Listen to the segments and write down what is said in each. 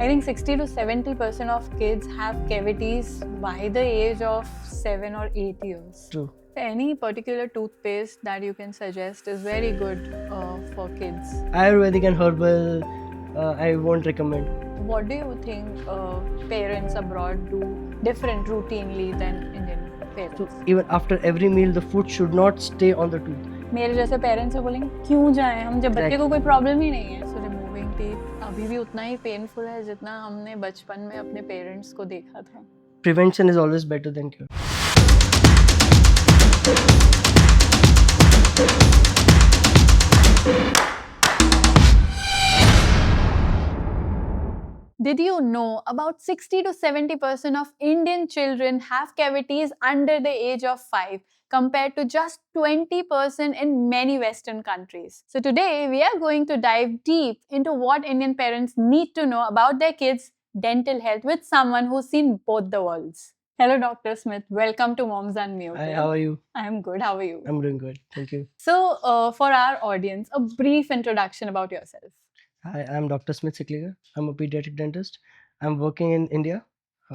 I think 60 to 70% of kids have cavities by the age of 7 or 8 years. True. Any particular toothpaste that you can suggest is very good for kids? Ayurvedic and herbal, I won't recommend. What do you think parents abroad do different routinely than Indian parents? So even after every meal, the food should not stay on the tooth. मेरे जैसे parents से बोलेंगे क्यों जाएं हम जब बच्चे Exactly. को कोई प्रॉब्लम ही नहीं है. सो रिमूविंग टीथ अभी भी उतना ही पेनफुल है जितना हमने बचपन में अपने पेरेंट्स को देखा था. Prevention is always better than cure. Did you know about 60 to 70% of Indian children have cavities under the age of 5 compared to just 20% in many Western countries? So today we are going to dive deep into what Indian parents need to know about their kids' dental health with someone who's seen both the worlds. Hello Dr. Smith, welcome to Moms Unmuted. Hi, how are you? I'm good, how are you? I'm doing good. Thank you. So for our audience, a brief introduction about yourself. Hi, I'm Dr. Smith Sikliga. I'm a pediatric dentist. I'm working in India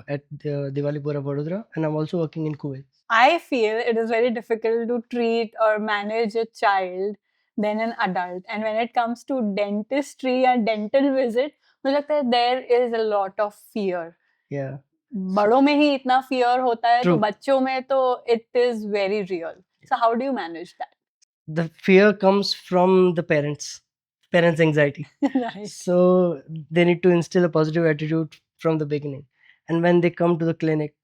at Diwalipura, Vadodara, and I'm also working in Kuwait. I feel it is very difficult to treat or manage a child than an adult. And when it comes to dentistry and dental visit, मुझे लगता है there is a lot of fear. Yeah. बड़ों में ही इतना fear होता है तो True. बच्चों में तो it is very real. So how do you manage that? The fear comes from the parents anxiety. Right. So they need to instill a positive attitude from the beginning. And when they come to the clinic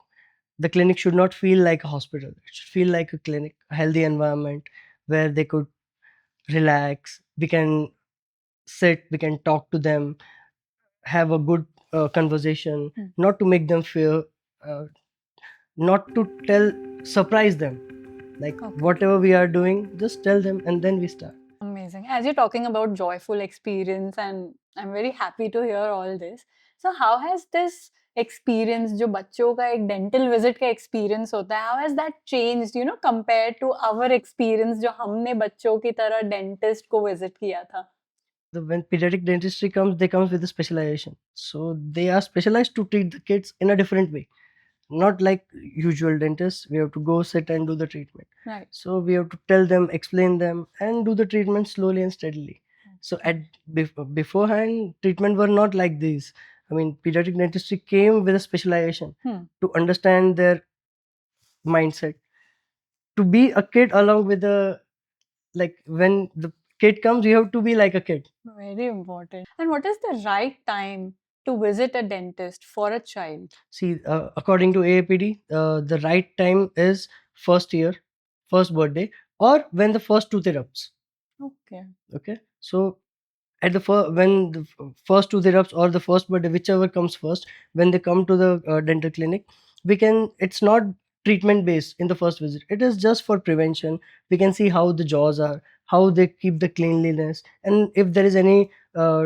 should not feel like a hospital. It should feel like a clinic, a healthy environment where they could relax. We can sit, we can talk to them, have a good conversation, not to make them fear, not to surprise them. Like whatever we are doing, just tell them and then we start. Amazing. As you're talking about joyful experience, and I'm very happy to hear all this. So how has this experience, जो बच्चों का एक dental visit का experience होता है, how has that changed, compared to our experience जो हमने बच्चों की तरह dentist को visit किया था? When pediatric dentistry comes, they comes with a specialization. So they are specialized to treat the kids in a different way. Not like usual dentists, we have to go sit and do the treatment. Right. So we have to tell them, explain them, and do the treatment slowly and steadily. So at beforehand, treatment were not like these. I mean, pediatric dentistry came with a specialization to understand their mindset, to be a kid along with when the kid comes, you have to be like a kid. Very important. And what is the right time to visit a dentist for a child? See, according to AAPD, the right time is first year, first birthday, or when the first tooth erupts. Okay. So at the when the first tooth erupts or the first birthday, whichever comes first, when they come to the dental clinic, it's not treatment based in the first visit. It is just for prevention. We can see how the jaws are, how they keep the cleanliness, and if there is any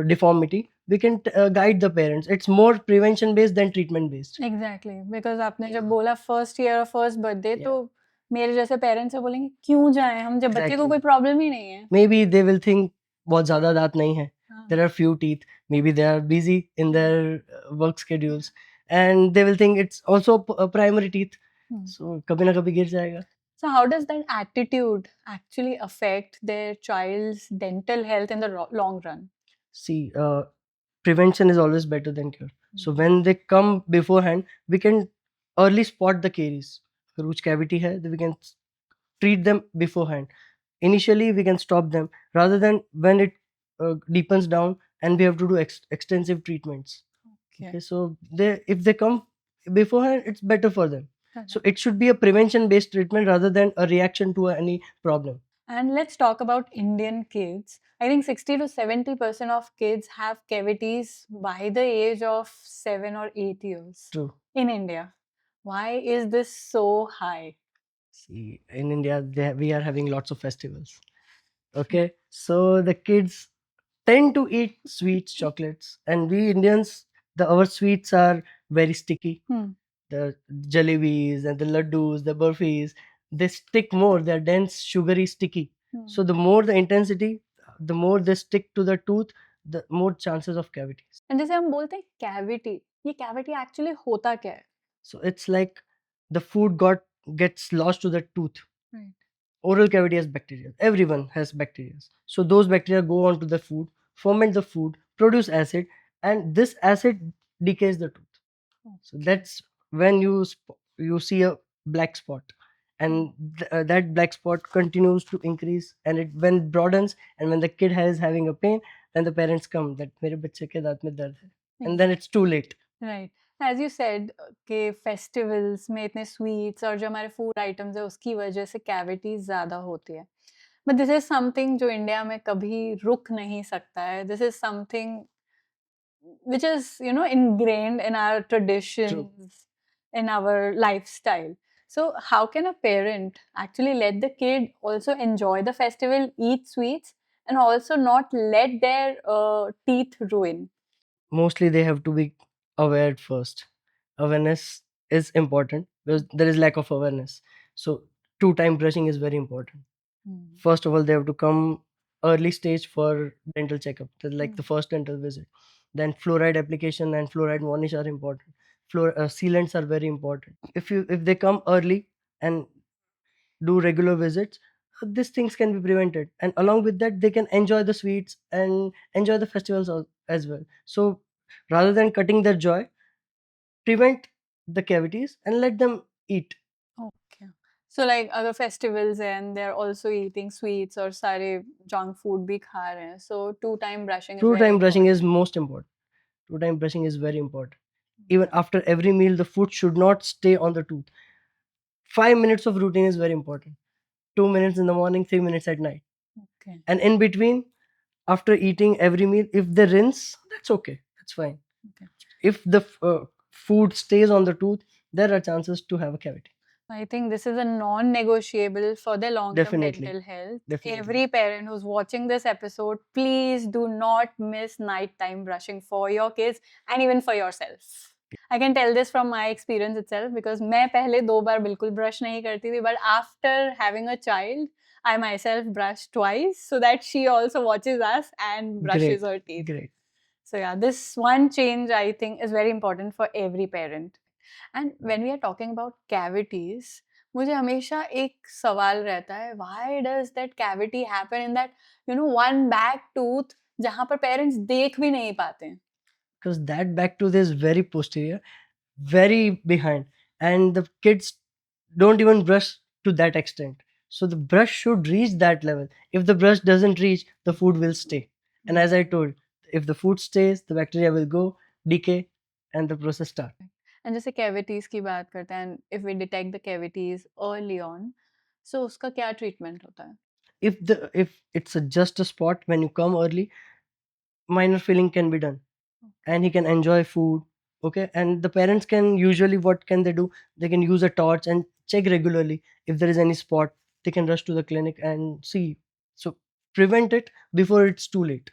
deformity, we can guide the parents. It's more prevention based than treatment based. Exactly, because आपने जब बोला first year or first birthday, तो मेरे जैसे parents से बोलेंगे क्यों जाएं हम जब बच्चे को कोई प्रॉब्लम ही नहीं है. Maybe they will think बहुत ज़्यादा दांत नहीं है. There are few teeth. Maybe they are busy in their work schedules, and they will think it's also a primary teeth. So कभी ना कभी गिर जाएगा. So how does that attitude actually affect their child's dental health in the long run? See, prevention is always better than cure. So when they come beforehand, we can early spot the caries. अगर कुछ cavity है, then we can treat them beforehand. Initially, we can stop them rather than when it deepens down and we have to do extensive treatments. Okay, so if they come beforehand, it's better for them. So it should be a prevention-based treatment rather than a reaction to any problem. And let's talk about Indian kids. I think 60 to 70% of kids have cavities by the age of 7 or 8 years. True. In India. Why is this so high? See, in India, we are having lots of festivals. Okay, so the kids tend to eat sweets, chocolates, and we Indians, our sweets are very sticky. The jalebis and the laddus, the burfis, they stick more. They are dense, sugary, sticky. So the more the intensity, the more they stick to the tooth, the more chances of cavities. And जैसे हम बोलते हैं cavity, ये cavity actually होता क्या है? So it's like the food gets lost to the tooth. Right. Oral cavity has bacteria. Everyone has bacteria. So those bacteria go onto the food, ferment the food, produce acid, and this acid decays the tooth. So that's when you see a black spot, and that black spot continues to increase, and it when it broadens, and when the kid is having a pain, then the parents come that मेरे बच्चे के दांत में दर्द है, and then it's too late. Right. As you said कि festivals में इतने sweets और जो हमारे food items है उसकी वजह से cavities ज़्यादा होती है. But this is something जो इंडिया में कभी रुक नहीं सकता है. This is something which is, ingrained in our traditions, in our lifestyle. So how can a parent actually let the kid also enjoy the festival, eat sweets, and also not let their teeth ruin? Mostly they have to be aware first. Awareness is important because there is lack of awareness. So 2 time brushing is very important. First of all, they have to come early stage for dental checkup, like the first dental visit. Then fluoride application and fluoride varnish are important. Sealants are very important. If they come early and do regular visits, these things can be prevented, and along with that they can enjoy the sweets and enjoy the festivals as well. So rather than cutting their joy, prevent the cavities and let them eat. Okay. So like other festivals and they're also eating sweets or सारे junk food भी खा रहे हैं. So 2 time brushing is very 2 time brushing important. is most important. 2 time brushing is very important. Even after every meal, the food should not stay on the tooth. 5 minutes of routine is very important. 2 minutes in the morning, 3 minutes at night. Okay. And in between, after eating every meal, if they rinse, that's okay. That's fine. Okay. If the food stays on the tooth, there are chances to have a cavity. I think this is a non-negotiable for their long-term Definitely. dental health. Definitely. Every parent who's watching this episode, please do not miss nighttime brushing for your kids and even for yourself. I can tell this from my experience itself because मैं पहले 2 बार बिल्कुल brush नहीं करती थी, but after having a child, I myself brush twice so that she also watches us and brushes her teeth. Great. So yeah, this one change I think is very important for every parent. And when we are talking about cavities, मुझे हमेशा एक सवाल रहता है, why does that cavity happen in that, one back tooth जहाँ पर parents देख भी नहीं पाते हैं? Because that back tooth is very posterior, very behind, and the kids don't even brush to that extent. So the brush should reach that level. If the brush doesn't reach, the food will stay. And as I told, if the food stays, the bacteria will go, decay, and the process start. And जैसे cavities की बात करते हैं, and if we detect the cavities early on, so उसका क्या treatment होता है? If it's just a spot when you come early, minor filling can be done, and he can enjoy food. Okay, and the parents can usually, what can they do? They can use a torch and check regularly. If there is any spot, they can rush to the clinic and see. So prevent it before it's too late.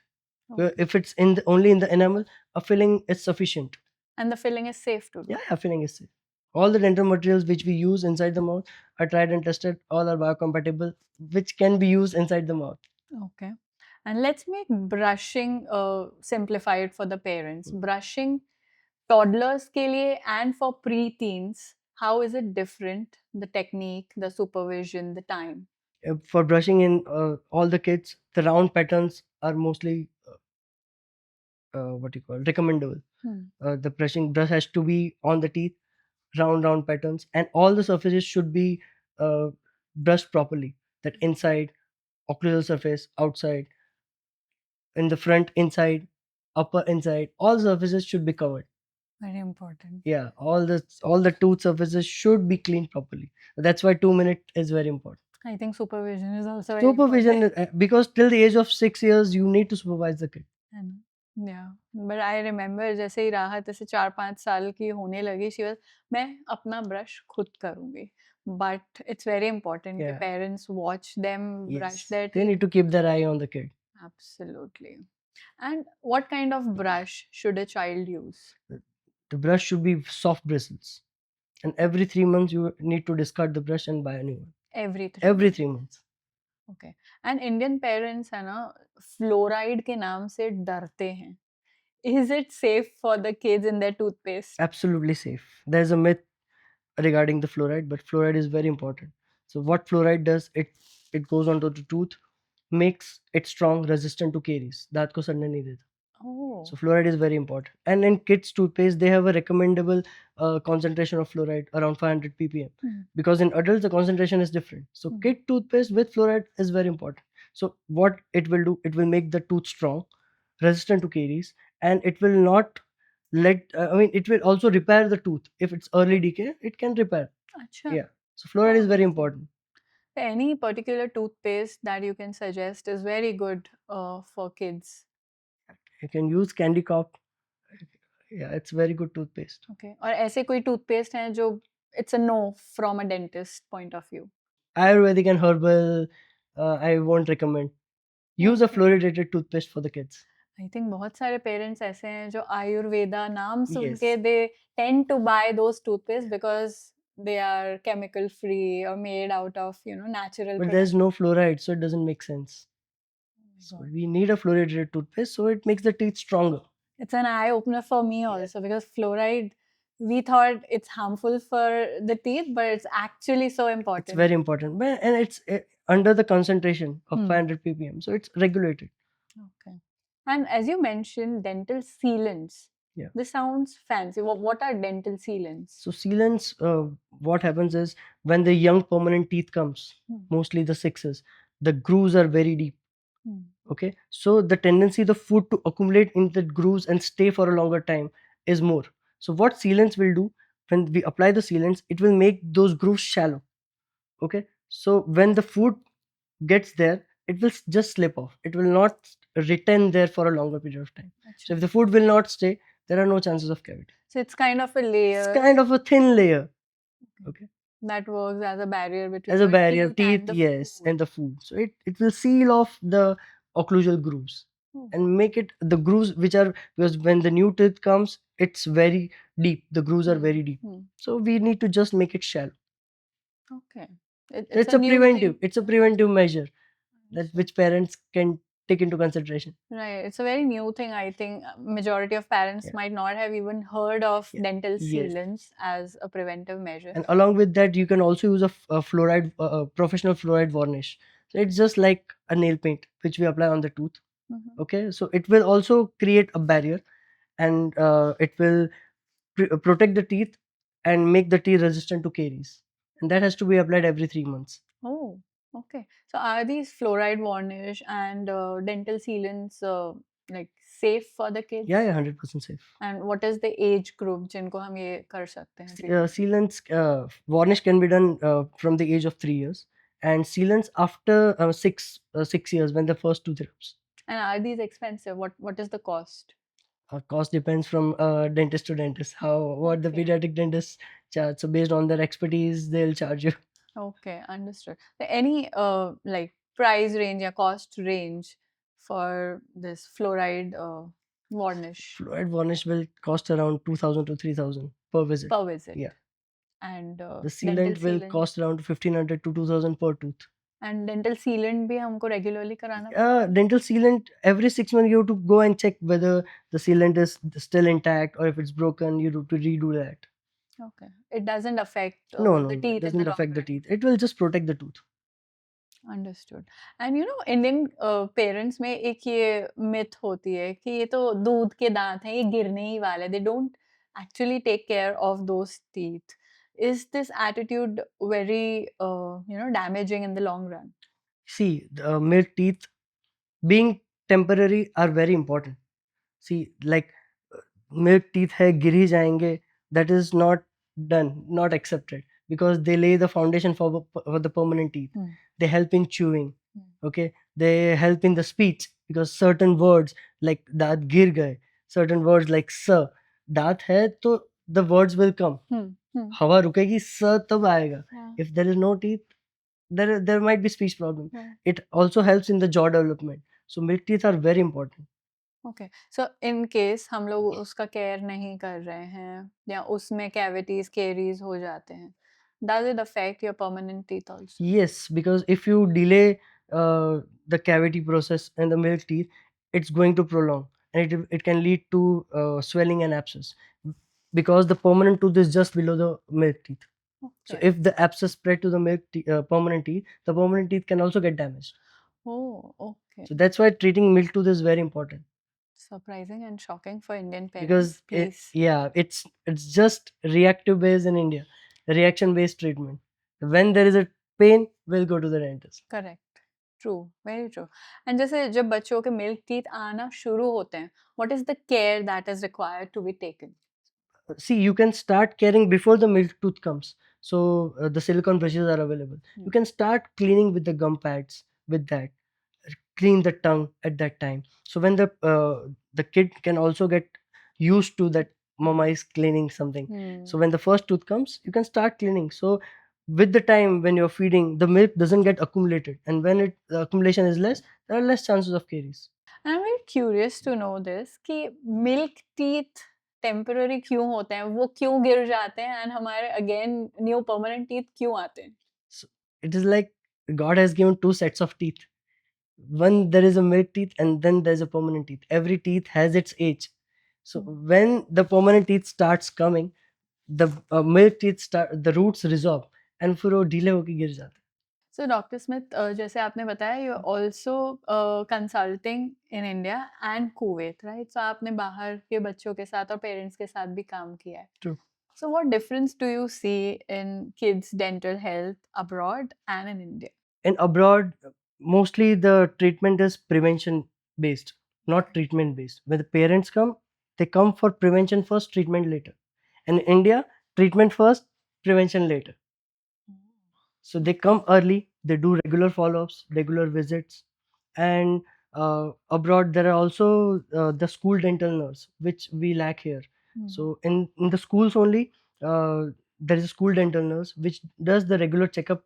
If it's only in the enamel, a filling is sufficient. And the filling is safe to do? Yeah, filling is safe. All the dental materials which we use inside the mouth are tried and tested. All are biocompatible, which can be used inside the mouth. Okay. And let's make brushing simplified for the parents. Brushing toddlers के लिए and for pre-teens, how is it different? The technique, the supervision, the time? For brushing in all the kids, the round patterns are mostly what you call recommendable. The brush has to be on the teeth, round patterns, and all the surfaces should be brushed properly. That inside, occlusal surface, outside, in the front, inside, upper, inside, all surfaces should be covered. Very important. Yeah, all the tooth surfaces should be cleaned properly. That's why 2 minute is very important. I think supervision is also very important. Supervision, because till the age of 6 years, you need to supervise the kid. Yeah, but I remember जैसे ही राहत ऐसे 4-5 साल की होने लगी, she was, मैं अपना brush खुद करूँगी. But it's very important कि Yeah. parents watch them brush their They teeth. need to keep their eye on the kid. Absolutely. And what kind of brush should a child use? The brush should be soft bristles, and every 3 months you need to discard the brush and buy a new one. Every 3 Every 3 months. Okay. And Indian parents है ना, fluoride के नाम से डरते हैं। Is it safe for the kids in their toothpaste? Absolutely safe. There's a myth regarding the fluoride, but fluoride is very important. So what fluoride does, it goes onto the tooth, makes it strong, resistant to caries. दांत को सड़ने नहीं देता. Oh. So fluoride is very important. And in kids toothpaste, they have a recommendable concentration of fluoride around 500 ppm. Because in adults the concentration is different. So kid toothpaste with fluoride is very important. So what it will do, it will make the tooth strong, resistant to caries, and it will not it will also repair the tooth. If it's early decay, it can repair. Acha. Yeah. So fluoride is very Amazing. important. Any particular toothpaste that you can suggest is very good for kids? You can use Candy Cop. Yeah, it's very good toothpaste. Okay. और ऐसे कोई toothpaste हैं जो it's a no from a dentist point of view? Ayurvedic and herbal, I won't recommend. Use a Okay. fluoridated toothpaste for the kids. I think बहुत सारे parents ऐसे हैं जो आयुर्वेदा नाम सुन Yes. के they tend to buy those toothpaste because they are chemical free or made out of natural But products. there's no fluoride, so it doesn't make sense. So God. we need a fluoridated toothpaste, so it makes the teeth stronger. It's an eye opener for me also, because fluoride, we thought it's harmful for the teeth, but it's actually so important. It's very important. And it's under the concentration of 500 ppm, so it's regulated. Okay. And as you mentioned, dental sealants. Yeah. This sounds fancy. What are dental sealants? So sealants, what happens is when the young permanent teeth comes, mostly the sixes, the grooves are very deep. Okay, so the tendency the food to accumulate in the grooves and stay for a longer time is more. So what sealants will do, when we apply the sealants, it will make those grooves shallow. Okay, so when the food gets there, it will just slip off. It will not retain there for a longer period of time. So if the food will not stay, there are no chances of cavity. So it's kind of a layer. It's kind of a thin layer. Okay. That works as a barrier between As a your barrier, teeth teeth, and the yes, food. and the food. So it will seal off the occlusal grooves and make it the grooves which are, because when the new teeth comes, it's very deep. The grooves are very deep. So we need to just make it shallow. Okay. It's a preventive. It's a preventive measure that which parents can take into consideration. Right. It's a very new thing. I think majority of parents might not have even heard of dental sealants as a preventive measure. And along with that, you can also use a fluoride, professional fluoride varnish. So it's just like a nail paint which we apply on the tooth. Okay, so it will also create a barrier, and it will protect the teeth and make the teeth resistant to caries. And that has to be applied every 3 months. Oh, okay. So are these fluoride varnish and dental sealants like safe for the kids? Yeah, 100% safe. And what is the age group जिनको हम ये कर सकते हैं? Sealants, varnish can be done from the age of 3 years, and sealants after 6 years when the first tooth erupts. And are these expensive? What is the cost? Cost depends from dentist to dentist. What the pediatric dentists charge. So based on their expertise, they'll charge you. Okay, understood. Any like price range or cost range for this fluoride varnish? Fluoride varnish will cost around 2,000 to 3,000 per visit. Per visit. Yeah. And the sealant will cost around 1,500 to 2,000 per tooth. And dental sealant भी हमको regularly कराना dental sealant, every 6 months you have to go and check whether the sealant is still intact, or if it's broken, you have to redo that. Okay. It doesn't affect No, the teeth. it doesn't affect the teeth. It will just protect the tooth. Understood. And Indian parents में एक ये myth होती है कि ये तो दूध के दांत हैं, ये गिरने ही वाले. They don't actually take care of those teeth. Is this attitude very damaging in the long run? See, the milk teeth being temporary are very important. See, like milk teeth hai gir hi jayenge, that is not done, not accepted, because they lay the foundation for the permanent teeth. They help in chewing. Okay, they help in the speech, because certain words like daat gir gaye, certain words like sir, daat hai to the words will come. Hawa rukegi, sir tab aayega. If there is no teeth, there might be speech problem. It also helps in the jaw development. So milk teeth are very important. Okay. So in case हम लोग उसका care नहीं कर रहे हैं या उसमें cavities, caries हो जाते हैं, does it affect your permanent teeth also? Yes, because if you delay the cavity process and the milk teeth, it's going to prolong, and it can lead to swelling and abscess, because the permanent tooth is just below the milk teeth. So Okay. if the abscess spread to the permanent teeth, the permanent teeth can also get damaged. Oh, okay. So that's why treating milk tooth is very important, Surprising and shocking for Indian because parents. Please. it's just reactive based in India, reaction based treatment. When there is a pain, we'll go to the dentist. Correct true very true and जैसे जब बच्चों के milk teeth आना शुरू होते हैं what is the care that is required to be taken See, you can start caring before the milk tooth comes. So the silicone brushes are available. You can start cleaning with the gum pads with that. Clean the tongue at that time. So when the kid can also get used to that mama is cleaning something. So when the first tooth comes, you can start cleaning. So with the time when you're feeding, the milk doesn't get accumulated, and when the accumulation is less, there are less chances of caries. I am very curious to know this कि milk teeth temporary क्यों होते हैं वो क्यों गिर जाते हैं and हमारे अगेन न्यू परमानेंट टीथ क्यों आते हैं So it is like God has given two sets of teeth. One, there is a milk teeth, and then there's a permanent teeth. Every teeth has its age. So when the permanent teeth starts coming, the milk teeth start, the roots resolve, and फिर वो ढीले होके गिर जाते हैं. So doctor Smith जैसे आपने बताया you also consulting in India and Kuwait right so आपने बाहर के बच्चों के साथ और पेरेंट्स के साथ भी काम किया है True. So what difference do you see in kids' dental health abroad and in India? And abroad, mostly the treatment is prevention based, not treatment based. When the parents come, they come for prevention first, treatment later. And in India, treatment first, prevention later. So they come early, they do regular follow-ups, regular visits, and abroad there are also the school dental nurse, which we lack here. So in the schools only, there is a school dental nurse which does the regular checkup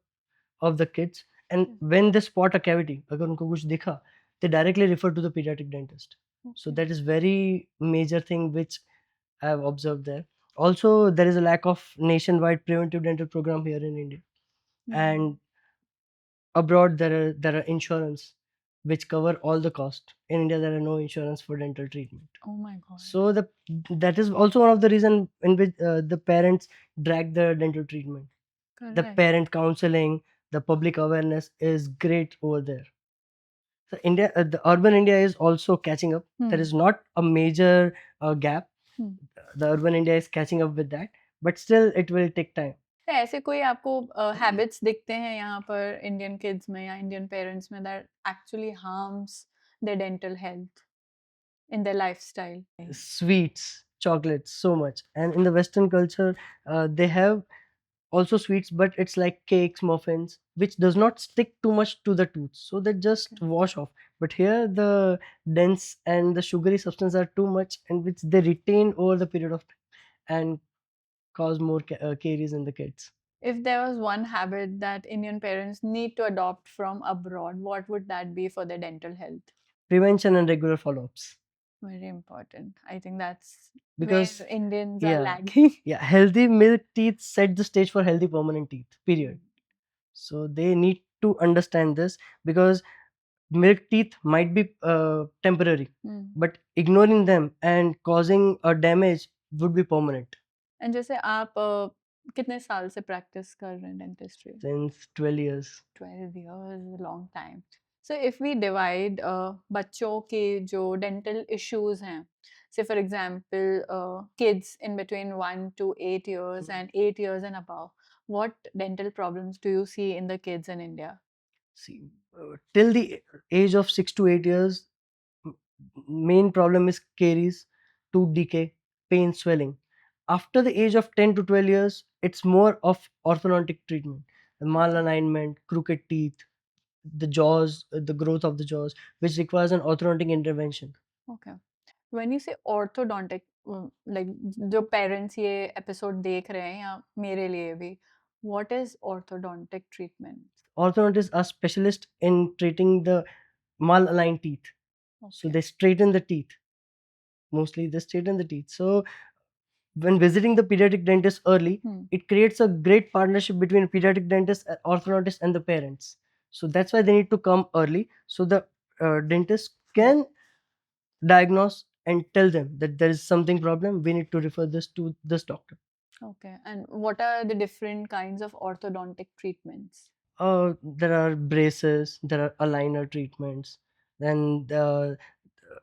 of the kids, and when they spot a cavity, अगर उनको कुछ दिखा, they directly refer to the pediatric dentist. So that is very major thing which I have observed there. Also, there is a lack of nationwide preventive dental program here in India, and abroad there are insurance which cover all the cost. In India, there are no insurance for dental treatment. Oh my god. So that is also one of the reason in which the parents drag the dental treatment. The Correct. parent counseling, the public awareness is great over there. So India, the urban India is also catching up. There is not a major gap. The urban India is catching up with that, but still it will take time. तो ऐसे कोई आपको habits दिखते हैं यहाँ पर Indian kids में या इंडियन पेरेंट्स में that actually harms the dental health in their lifestyle? Sweets, chocolates, so much. And in the Western culture, they have also sweets, but it's like cakes, muffins, which does not stick too much to the tooth, so they just wash off. But here the dense and the sugary substance are too much, and which they retain over the period of time and cause more caries in the kids. If there was one habit that Indian parents need to adopt from abroad, what would that be for their dental health? Prevention and regular follow-ups. Very important. I think that's Because where Indians are yeah, lagging. yeah, healthy milk teeth set the stage for healthy permanent teeth. Period. So they need to understand this, because milk teeth might be temporary, but ignoring them and causing a damage would be permanent. And जैसे आप कितने साल से practice कर रहे हैं dentistry? Since 12 years. 12 years, a long time. So if we divide बच्चों के जो dental issues हैं, say for example kids in between 1 to 8 years and 8 years and above, what dental problems do you see in the kids in India? See, till the age of 6 to 8 years, main problem is caries, tooth decay, pain, swelling. After the age of 10 to 12 years, it's more of orthodontic treatment, malalignment, crooked teeth, the jaws, the growth of the jaws, which requires an orthodontic intervention. Okay. When you say orthodontic, like जो parents ये episode देख रहे हैं या मेरे लिए भी, what is orthodontic treatment? Orthodontists are specialists in treating the malaligned teeth. So they straighten the teeth. Mostly they straighten the teeth. So when visiting the pediatric dentist early, it creates a great partnership between pediatric dentist, orthodontist, and the parents. So that's why they need to come early, so the dentist can diagnose and tell them that there is something problem, we need to refer this to this doctor. Okay. And what are the different kinds of orthodontic treatments? There are braces, there are aligner treatments, then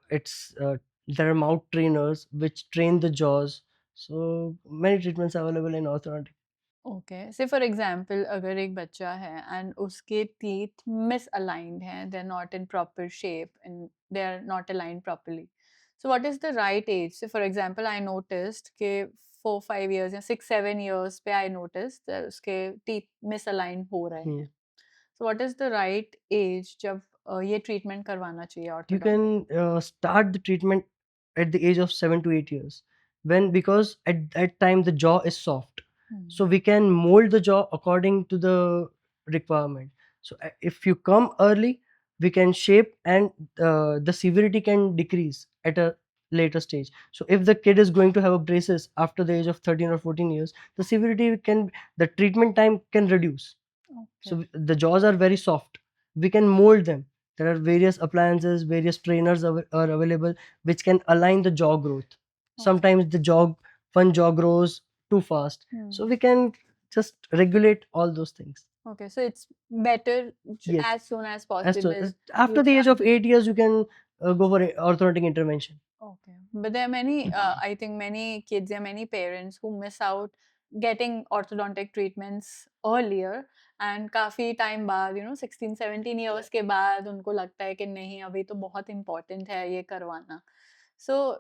it's there are mouth trainers which train the jaws. So many treatments are available in orthodontic. Okay. Say for example, अगर एक बच्चा है and उसके teeth misaligned हैं, they're not in proper shape and they're not aligned properly. So what is the right age? So for example, I noticed कि 4-5 years या 6-7 years पे I noticed that उसके teeth misaligned हो रहे हैं. So what is the right age जब ये treatment करवाना चाहिए You orthodontic? can start the treatment at the age of 7 to 8 years, when because at that time the jaw is soft, so we can mold the jaw according to the requirement. So if you come early, we can shape, and the severity can decrease at a later stage. So if the kid is going to have a braces after the age of 13 or 14 years, the severity can, the treatment time can reduce. So the jaws are very soft, we can mold them. There are various appliances, various trainers are available which can align the jaw growth. Sometimes the one jaw grows too fast, so we can just regulate all those things. Okay, so it's better Yes, as soon as as possible. to, after the age of 8 years you can go for orthodontic intervention. Okay, but there are many, I think many kids and many parents who miss out getting orthodontic treatments earlier and काफी time बाद 16-17 years के बाद उनको लगता है कि नहीं अभी तो बहुत important है ये करवाना. So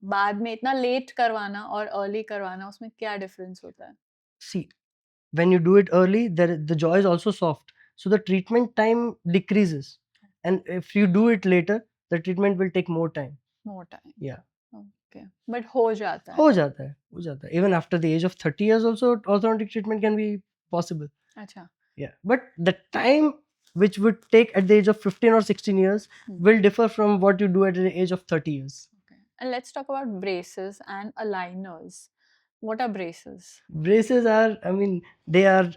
बाद में इतना late करवाना और early करवाना उसमें क्या difference होता है? See, when you do it early, the jaw is also soft, so the treatment time decreases, and if you do it later, the treatment will take more time. More time. Yeah. Okay, but हो जाता है. हो जाता है. Even after the age of 30 years also orthodontic treatment can be possible. अच्छा. Yeah, but the time which would take at the age of 15 or 16 years will differ from what you do at the age of 30 years. Okay, and let's talk about braces and aligners. What are braces? Braces are, I mean, they are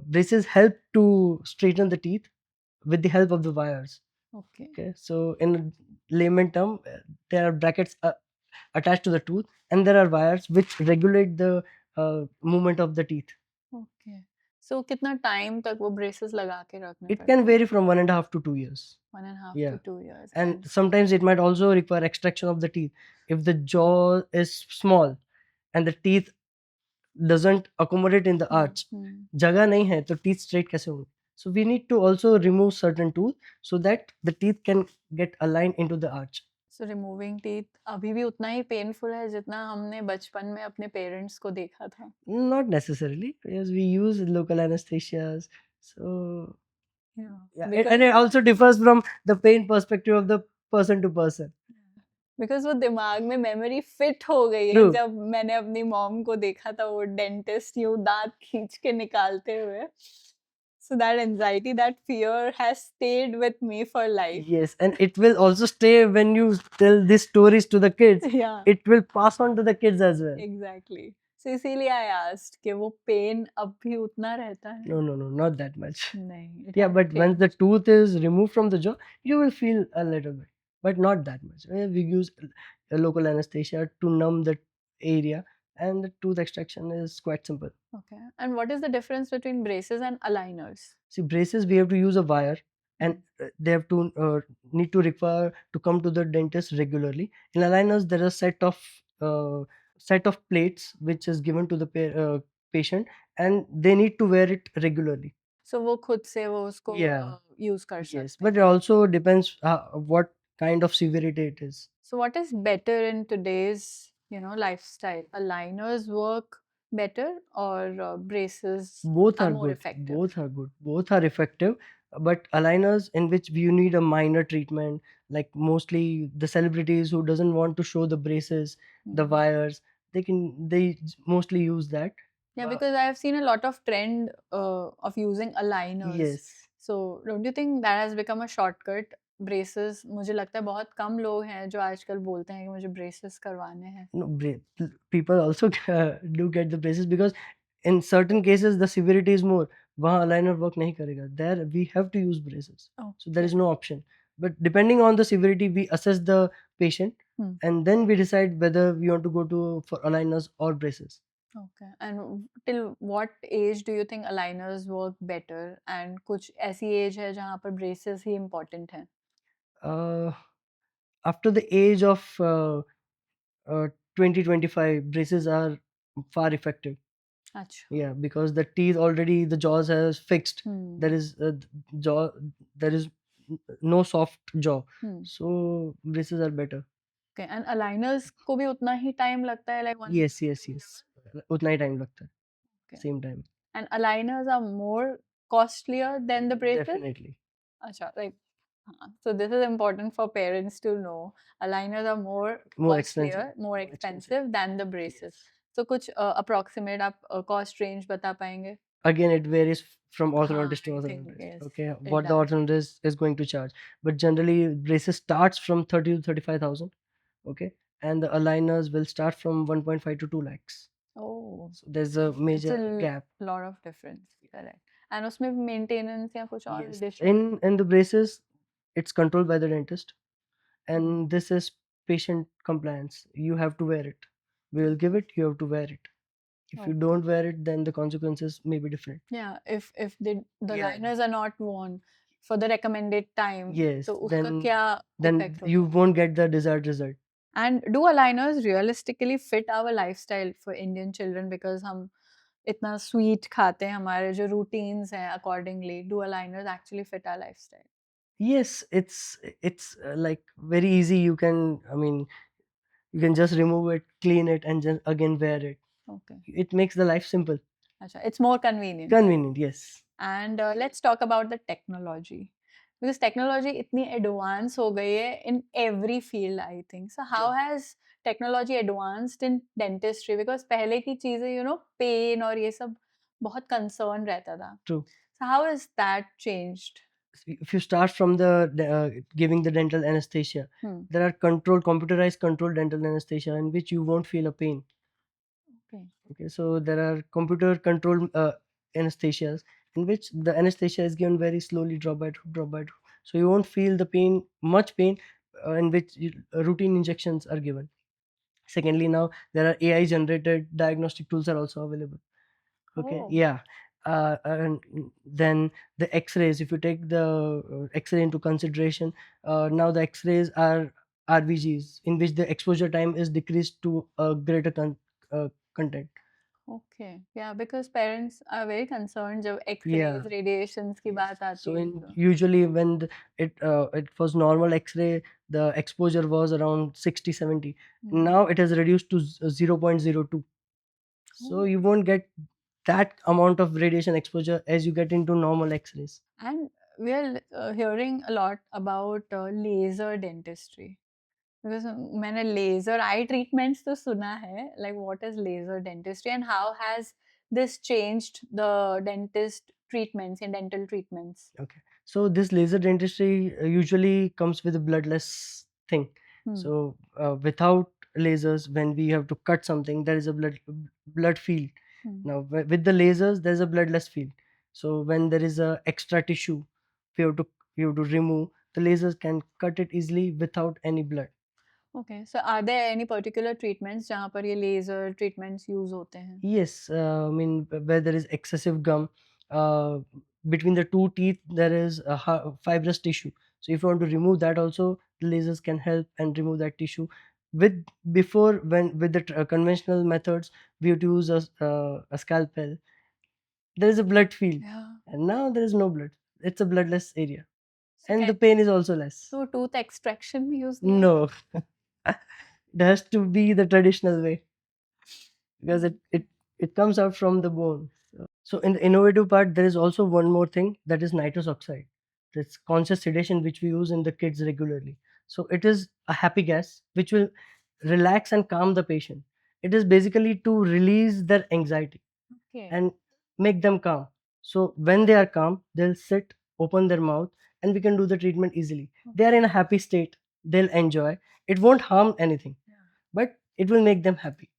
braces help to straighten the teeth with the help of the wires. Okay, so in layman term, there are brackets attached to the tooth, and there are wires which regulate the movement of the teeth. Okay. So कितना time तक वो braces लगा के रखने It पड़ते can हैं? vary from 1.5 to 2 years. 1.5 Yeah. to 2 years. And sometimes it might also require extraction of the teeth. If the jaw is small and the teeth doesn't accommodate in the arch, जगह नहीं है तो teeth straight कैसे होंगे? So we need to also remove certain tooth so that the teeth can get aligned into the arch. So removing teeth अभी भी उतना ही painful है जितना हमने बचपन में अपने parents को देखा था. Not necessarily, because we use local anesthesias. So yeah, and it also differs from the pain perspective of the person to person. Because वो दिमाग में memory fit हो गई है True. जब मैंने अपनी mom को देखा था वो dentist यूं दांत खींच के निकालते हुए. So that anxiety, that fear has stayed with me for life. Yes, and it will also stay when you tell these stories to the kids. Yeah. It will pass on to the kids as well. Exactly. So इसीलिए I asked कि वो pain अब भी उतना रहता है? No, not that much. नहीं. Yeah, but once the tooth is removed from the jaw, you will feel a little bit, but not that much. We use a local anesthesia to numb the area, and the tooth extraction is quite simple. Okay. And what is the difference between braces and aligners? See, braces we have to use a wire, and they have to need to require to come to the dentist regularly. In aligners, there are set of plates which is given to the patient, and they need to wear it regularly. So वो खुद से वो उसको use कर सकते हैं. Yes, but it also depends what kind of severity it is. So what is better in today's lifestyle? Aligners work better or braces Both are are more good. effective? Both are good. Both are effective. But aligners in which you need a minor treatment, like mostly the celebrities who doesn't want to show the braces, the wires, they mostly use that. Yeah, because I have seen a lot of trend of using aligners. Yes. So don't you think that has become a shortcut? Braces मुझे लगता है बहुत कम लोग हैं जो आजकल बोलते हैं कि मुझे braces करवाने हैं. No, people also do get the braces because in certain cases the severity is more. वहाँ aligner work नहीं करेगा. There we have to use braces. So there is no option. But depending on the severity, we assess the patient and then we decide whether we want to go to for aligners or braces. Okay. And till what age do you think aligners work better? And कुछ ऐसी age है जहाँ पर braces ही important हैं? After the age of 20-25, braces are far effective. अच्छा. Yeah, because the teeth already, the jaws has fixed. There is jaw, there is no soft jaw. So braces are better. Okay. And aligners को भी उतना ही time लगता है, like one. Yes. उतना ही time लगता है. Okay. Same time. And aligners are more costlier than the braces? Definitely. Acha, like, so this is important for parents to know. Aligners are more More costlier, expensive. more expensive than the braces. So कुछ approximate आप cost range बता पाएंगे? Again, it varies from orthodontist to I think, orthodontist. yes, Okay, it what the does. orthodontist is going to charge. But generally, braces starts from 30 to 35,000. Okay, and the aligners will start from 1.5 to 2 lakhs. Oh, So there's a it's major a gap. lot of difference. Correct. And उसमें maintenance या कुछ और Yes. additional? In the braces, it's controlled by the dentist, and this is patient compliance. You have to wear it. We will give it. You have to wear it. If you don't wear it, then the consequences may be different. Yeah, if the Yeah. liners are not worn for the recommended time, Yes, तो उसका क्या then effect होता you है? won't get the desired result. And do aligners realistically fit our lifestyle for Indian children? Because हम इतना sweet खाते हैं, हमारे जो routines हैं accordingly, do aligners actually fit our lifestyle? Yes, it's like very easy. You can, I mean, you can just remove it, clean it, and just again wear it. Okay. It makes the life simple. Acha, it's more convenient. Convenient, yes. And let's talk about the technology. Because technology इतनी advanced हो गई है in every field, I think. So how has technology advanced in dentistry? Because पहले की चीजें, you know, pain और ये सब बहुत concern रहता था. True. So how has that changed? If you start from the giving the dental anesthesia, there are computerized controlled dental anesthesia in which you won't feel a pain. Okay, so there are computer controlled anesthesias in which the anesthesia is given very slowly, drop by drop, drop by drop. So you won't feel the pain, much pain, in which routine injections are given. Secondly, now there are AI generated diagnostic tools are also available. Okay, yeah. And then the X-rays. If you take the X-ray into consideration, now the X-rays are RVGs, in which the exposure time is decreased to a greater content. Okay, yeah, because parents are very concerned जब X-rays, Yeah. radiations की बात आती So है. in usually when it was normal X-ray, the exposure was around 60-70. Now it has reduced to 0.02. So you won't get that amount of radiation exposure as you get into normal X-rays. And we are hearing a lot about laser dentistry. Because मैंने laser eye treatments तो सुना है, like what is laser dentistry and how has this changed the dentist treatments and dental treatments? Okay. So this laser dentistry usually comes with a bloodless thing. So without lasers, when we have to cut something, there is a blood field. Now with the lasers, there is a bloodless field. So when there is a extra tissue, we have to remove. The lasers can cut it easily without any blood. Okay, so are there any particular treatments जहाँ पर ये laser treatments use होते हैं? Yes, I mean where there is excessive gum, between the two teeth there is a fibrous tissue. So if you want to remove that also, the lasers can help and remove that tissue. Before when with the conventional methods, we have to use a scalpel. There is a blood field, and now there is no blood. It's a bloodless area, and the pain is also less. So tooth extraction भी use No, it has to be the traditional way because it comes out from the bone. So in the innovative part, there is also one more thing, that is nitrous oxide. That's conscious sedation which we use in the kids regularly. So it is a happy gas which will relax and calm the patient. It is basically to release their anxiety and make them calm. So when they are calm, they'll sit, open their mouth, and we can do the treatment easily. They are in a happy state. They'll enjoy. It won't harm anything, but it will make them happy.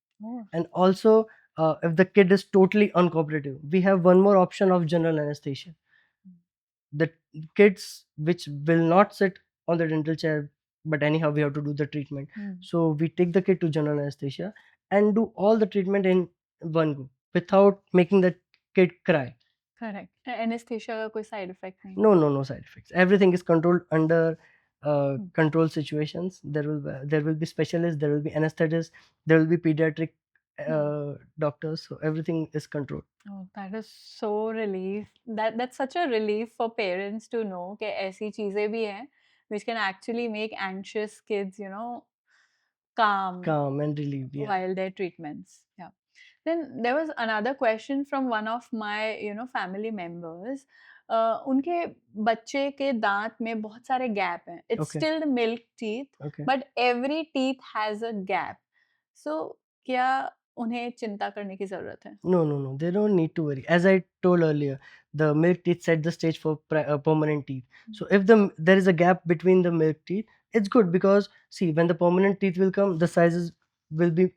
And also if the kid is totally uncooperative, we have one more option of general anesthesia. The kids which will not sit on the dental chair, but anyhow we have to do the treatment. So we take the kid to general anesthesia and do all the treatment in one go without making the kid cry. Correct. Anesthesia का कोई side effect नहीं? No side effects. Everything is controlled under control situations. There will be specialists, there will be anesthetists, there will be pediatric doctors, so everything is controlled. Oh, that is so relief. That's such a relief for parents to know कि ऐसी चीजें भी हैं which can actually make anxious kids, calm and relieved. Yeah. while their treatments. Yeah. Then there was another question from one of my, family members. उनके बच्चे के दांत में बहुत सारे गैप हैं. It's Okay. still the milk teeth, Okay. but every teeth has a gap. So क्या उन्हें चिंता करने की जरूरत है? No. They don't need to worry. As I told earlier, the milk teeth set the stage for permanent teeth. So if there is a gap between the milk teeth, it's good because see, when the permanent teeth will come, the sizes will be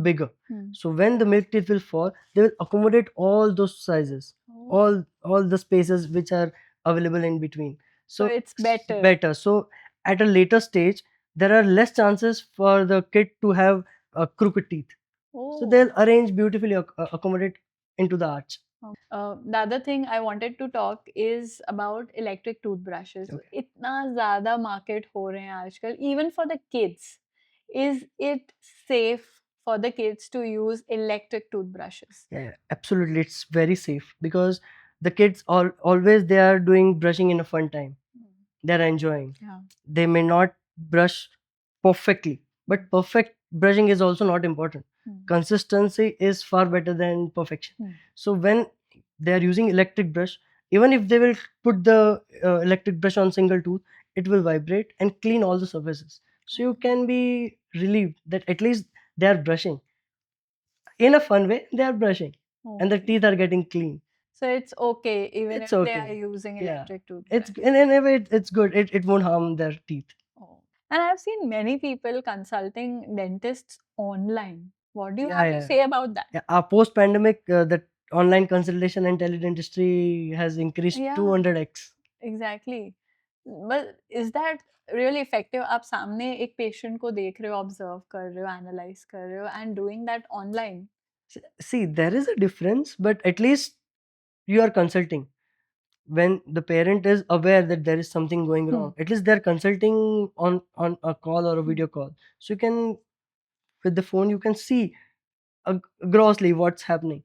bigger. So when the milk teeth will fall, they will accommodate all those sizes, all the spaces which are available in between. So it's better. So at a later stage, there are less chances for the kid to have crooked teeth. So they'll arrange beautifully, accommodate into the arch. The other thing I wanted to talk is about electric toothbrushes. Okay. इतना ज़्यादा market हो रहे हैं आजकल, even for the kids. Is it safe for the kids to use electric toothbrushes? Yeah, absolutely. It's very safe because the kids always they are doing brushing in a fun time. They're enjoying. Yeah. They may not brush perfectly, but perfect brushing is also not important. Consistency is far better than perfection. So when they are using electric brush, even if they will put the electric brush on single tooth, it will vibrate and clean all the surfaces. So you can be relieved that at least they are brushing in a fun way. They are brushing and the teeth are getting clean. So it's okay even It's if they okay. are using Yeah. electric toothbrush. It's in a way it's good. It won't harm their teeth. And I've seen many people consulting dentists online. What do you Yeah, have to yeah. say about that? Yeah, post-pandemic, the online consultation and teledentistry has increased Yeah. 200x. Exactly. But is that really effective? आप सामने एक patient को देख रहे हो, observe कर रहे हो, analyze कर रहे हो, and doing that online. See, there is a difference, but at least you are consulting. When the parent is aware that there is something going wrong, at least they're consulting on a call or a video call. So you can, with the phone, you can see grossly what's happening.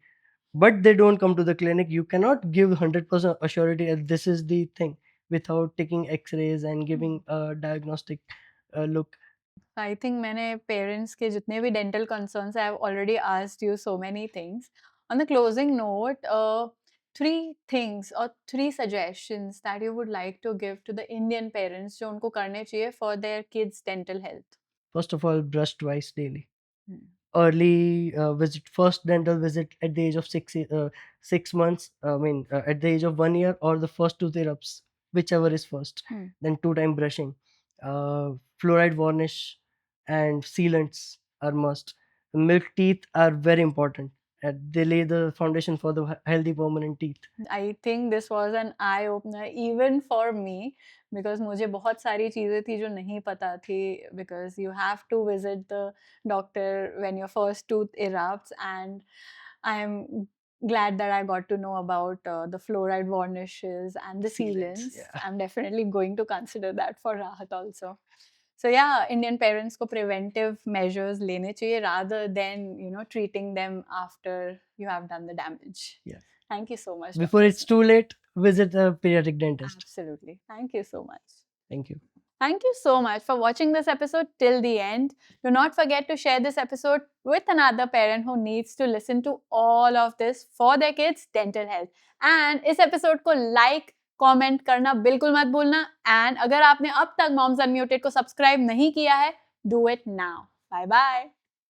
But they don't come to the clinic. You cannot give 100% assurity that this is the thing without taking x-rays and giving a diagnostic look. I think मैंने parents के जितने भी dental concerns I have already asked you so many things. On the closing note, 3 things or 3 suggestions that you would like to give to the Indian parents जो उनको करने चाहिए for their kids' dental health. First of all, brush twice daily. Early first dental visit at the age of 6 months. At the age of 1 year, or the first tooth erupts, whichever is first. Then 2-time brushing. Fluoride varnish and sealants are must. Milk teeth are very important. They lay the foundation for the healthy permanent teeth. I think this was an eye opener even for me because मुझे बहुत सारी चीजें थी जो नहीं पता थी because you have to visit the doctor when your first tooth erupts, and I'm glad that I got to know about the fluoride varnishes and the sealants. Yeah. I'm definitely going to consider that for Rahat also. So yeah, Indian parents को preventive measures लेने चाहिए rather than treating them after you have done the damage. Yeah. Thank you so much. Before Dr. it's too late, visit a pediatric dentist. Absolutely. Thank you so much. Thank you. Thank you so much for watching this episode till the end. Do not forget to share this episode with another parent who needs to listen to all of this for their kids' dental health. And इस episode को like, comment करना बिल्कुल मत भूलना. And अगर आपने अब तक Moms Unmuted को subscribe नहीं किया है, do it now. Bye bye.